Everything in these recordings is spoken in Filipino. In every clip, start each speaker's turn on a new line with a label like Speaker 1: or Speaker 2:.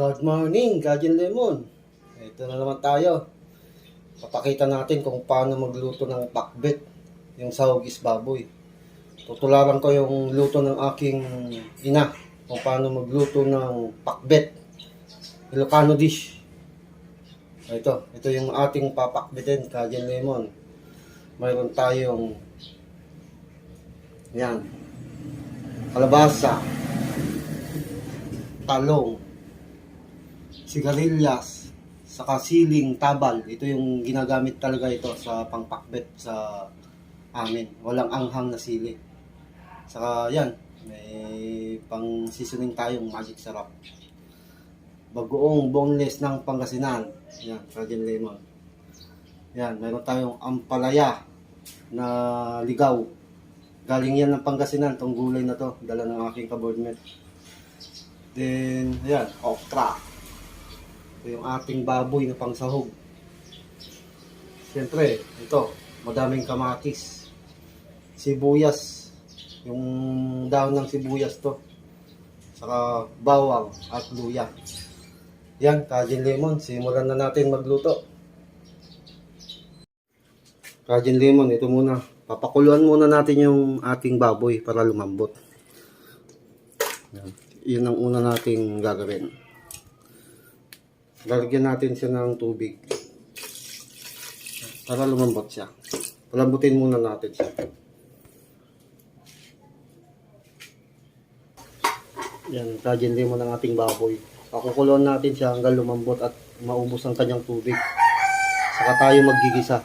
Speaker 1: Good morning, Kajin Lemon. Ito na naman tayo. Papakita natin kung paano magluto ng pakbet, yung sahogis baboy. Tutularan ko yung luto ng aking ina, kung paano magluto ng pakbet, Ilocano dish. Ito yung ating papakbetin, Kajin Lemon. Mayroon tayong yan, kalabasa, talong, sigarilyas, saka siling, tabal. Ito yung ginagamit talaga ito sa pangpakbet sa amin. Walang anghang na sili. Saka yan, may pang seasoning tayong magic sarap. Bagoong boneless ng Pangasinan. Yan, Kajin Lemon. Yan, meron tayong ampalaya na ligaw. Galing yan ng Pangasinan, tong gulay na to. Dala ng aking kaboardmate. Then, ayan, okra. Ito yung ating baboy na pangsahog. Siyempre, ito, madaming kamatis. Sibuyas. Yung dahon ng sibuyas to. Saka bawang at luya. Yan, Kajin Lemon. Simulan na natin magluto. Kajin Lemon, ito muna. Papakuluan muna natin yung ating baboy para lumambot. Yan. Yun ang una nating gagawin. Lalagyan natin siya ng tubig para lumambot siya. Palambutin muna natin siya. Yan, Kajin Lemon ang ating baboy. Pakukuluan natin siya hanggang lumambot at maubos ang kanyang tubig. Saka tayo maggigisa.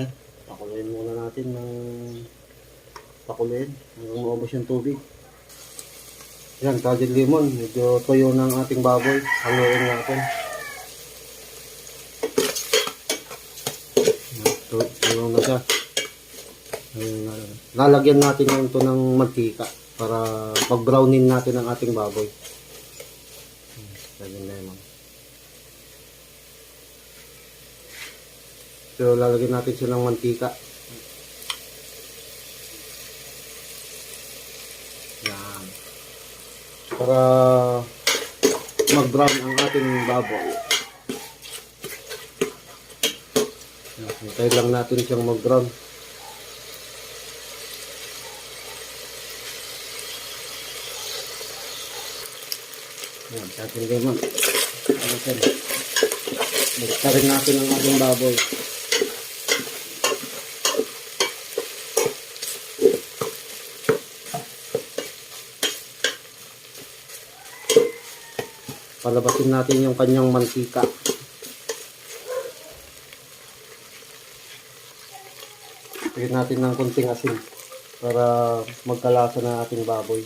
Speaker 1: Yan, pakuluin muna natin ng pakuluin hanggang maubos yung tubig. Yan, Kajin Lemon, medyo toyo ng ating baboy. Haluin natin. Toyo na siya. Lalagyan natin ito ng mantika para pag-brownin natin ang ating baboy. Kajin Lemon. So, lalagyan natin siya ng mantika. Yan. Para mag-brown ang ating baboy. Hintayin lang natin siyang mag-brown. Yan, Kajin Lemon. Buktarin natin ang ating baboy. Palabasin natin yung kanyang mantika. Lagyan natin ng konting asin para magkalasa na ating baboy.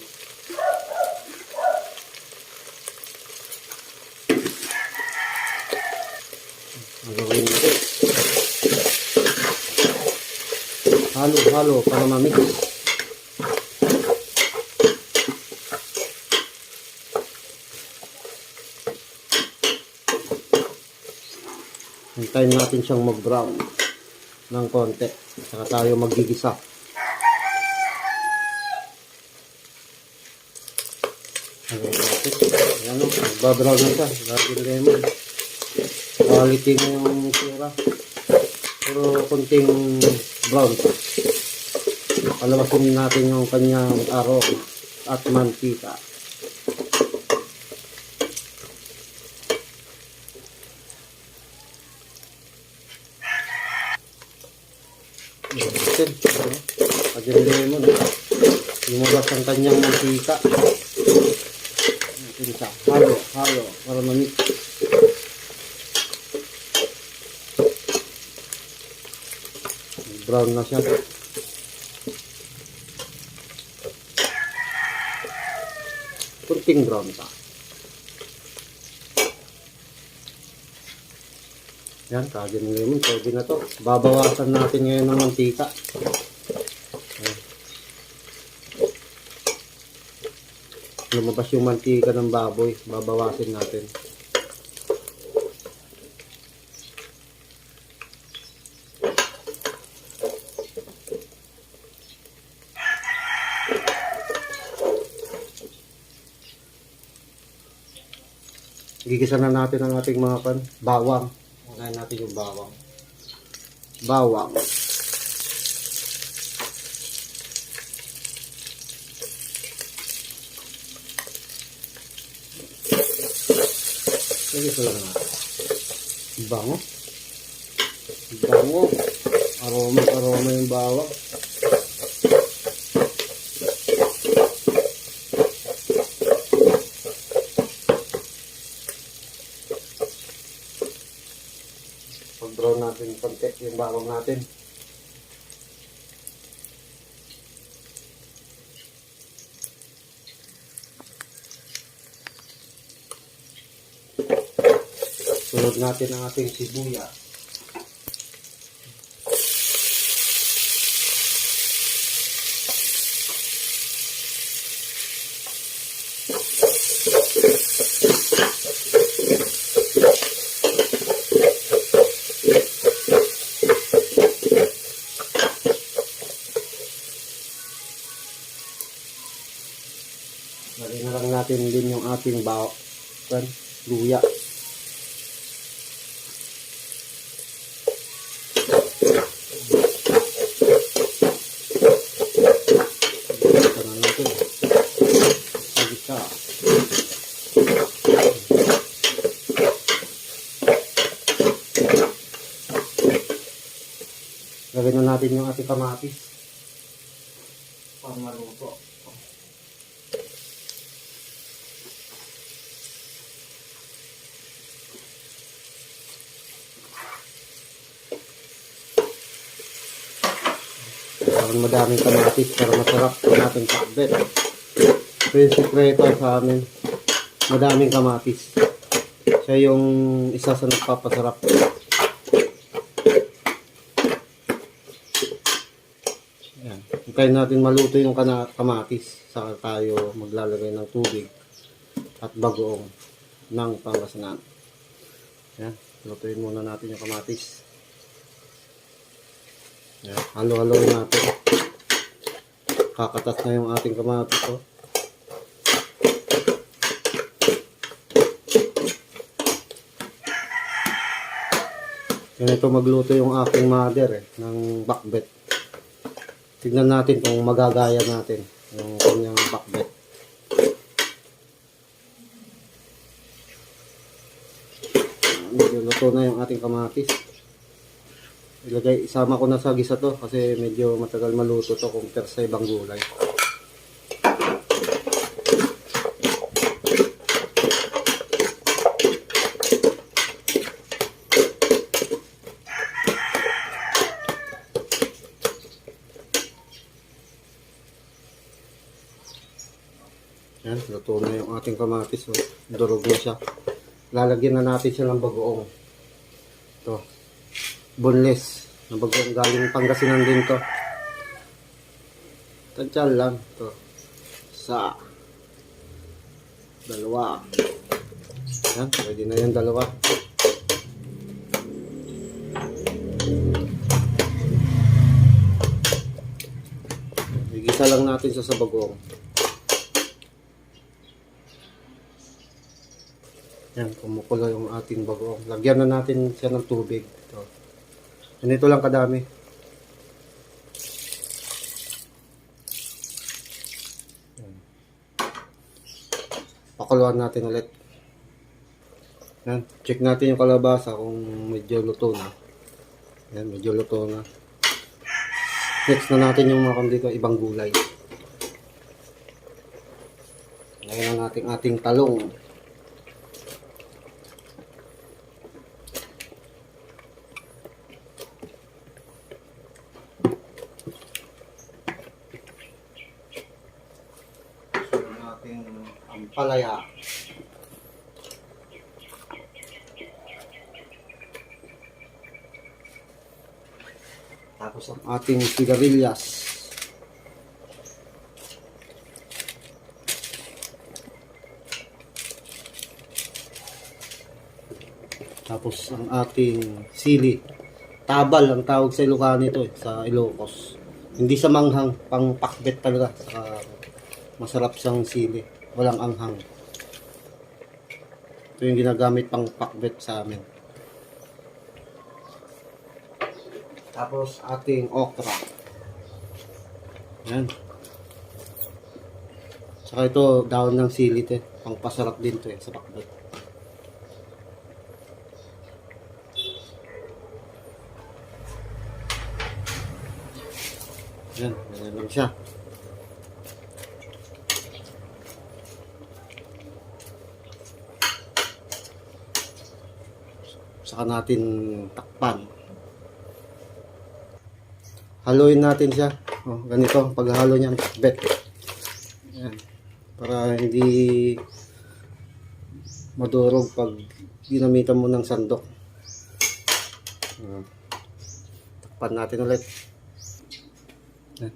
Speaker 1: Halo-halo para mamix. Hintayin natin siyang mag-brown ng konti. Saka tayo maggigisa. Ayan o, magbabrown na siya. Kajin Lemon. Quality na yung sura. Pero konting brown pa. Palabasin natin yung kanyang arroz at mantika. Kajin Lemon, lumabas ang kanyang mantika. Natin siya halo para mamix. Brown na siya. Kunting brown pa. Yan, Kajin Lemon, pwede na to. Babawasan natin ngayon ng mantika. Lumabas yung mantika ng baboy, babawasin natin. Gigisa na natin ang ating mga bawang. Unahin natin yung bawang. Bawang. Gigisa lang natin. Bango. Bango. Aroma yung bawang. Pag-brown natin konti yung bawang natin. Sunod natin ang ating sibuyas. Lagyan na lang natin din yung ating luya. Lagyan na natin yung ating kamatis para maluto. Kailangan madaming kamatis para masarap ang ating pakbet. Ito yung sikreto sa amin. Madaming kamatis. Siya yung isa sa nagpapasarap. Ayan. Hintayin natin maluto yung kamatis. Saka tayo maglalagay ng tubig at bagoong ng Pangasinan. Ayan. Lutuin muna natin yung kamatis. Ayan. Halo-haloin natin. Kakatas na yung ating kamatis. Oh. Ganito magluto yung aking mother ng bakbet. Tignan natin kung magagaya natin yung kanyang bakbet. Medyo luto na yung ating kamatis. Isama ko na sa gisa to kasi medyo matagal maluto to compare sa ibang gulay. Yan, luto na yung ating kamatis. Oh. Durog na siya. Lalagyan na natin siya ng bagoong. Ito. Boneless. Na bagoong galing Pangasinan din to. Tansyan lang. Ito. Isa. Dalawa. Yan, pwede na yung dalawa. Igisa lang natin siya sa bagoong. Yan, kumukulo yung ating bagoong. Lagyan na natin siya ng tubig. Ito. Ganito lang kadami. Yan. Pakuluan natin ulit. Yan. Check natin yung kalabasa kung medyo luto na. Yan, medyo luto na. Next na natin yung mga dito, ibang gulay. Lagyan na natin ating talong. Ampalaya. Tapos ang ating sigarilyas. Tapos ang ating sili. Tabal ang tawag sa Ilocano ito sa Ilocos. Hindi sa manghang, pang pakbet talaga. Masarap siyang sili. Walang anghang. Ito yung ginagamit pang pakbet sa amin. Tapos ating okra. Yan. Saka ito, daon ng sili to. Pangpasarap din to sa pakbet. Yan, ganyan lang siya. Saka natin takpan. Haluin natin siya. Oh, ganito, paghalo niyan, pakbet. Yan. Para hindi madurog pag ginamitan mo ng sandok. Takpan natin ulit.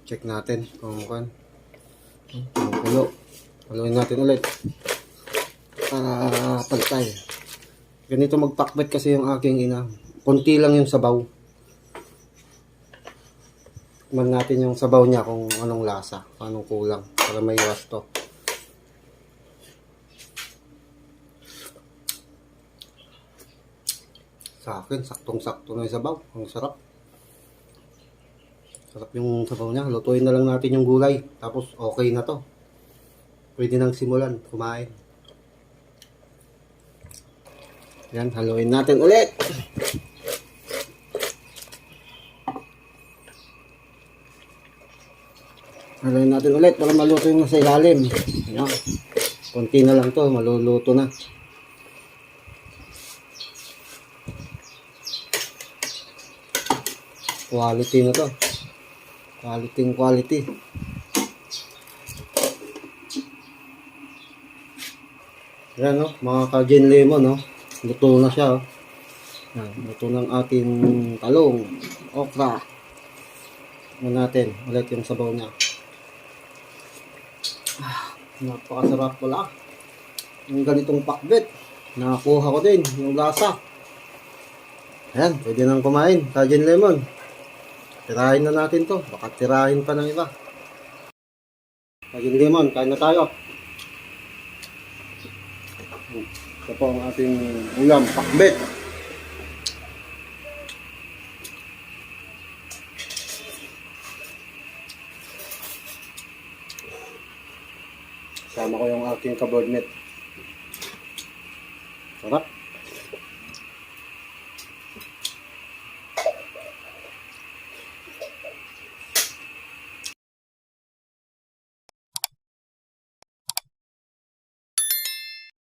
Speaker 1: Check natin kung kulo. Haluin natin ulit para pantay. Ganito magpakbet kasi yung aking ina. Konti lang yung sabaw. Tikman natin yung sabaw niya kung anong lasa, anong kulang para may iwas to. Sa akin, saktong-sakto na yung sabaw. Ang sarap. Sarap yung sabaw niya. Lutuin na lang natin yung gulay. Tapos okay na to. Pwede nang simulan kumain. Yan, haluin natin ulit. Haluin natin ulit para maluto yung nasa ilalim. Yan. Konti na lang to, maluluto na. Quality na to. Quality. Yan no, mga ka-Gen Lemon no. Luto na siya oh. Yan, luto ng ating talong, okra. Natin ulit yung sabaw niya. Napakasarap pala. Yung ganitong pakbet. Nakakuha ko din yung lasa. Ayan, pwede nang kumain. Ka-Gen Lemon. Tirahin na natin to. Baka tirahin pa ng iba. Ka-Gen Lemon, kain na tayo. Ito po ang ating ulam, pakbet. Sama ko yung aking kaboard mate.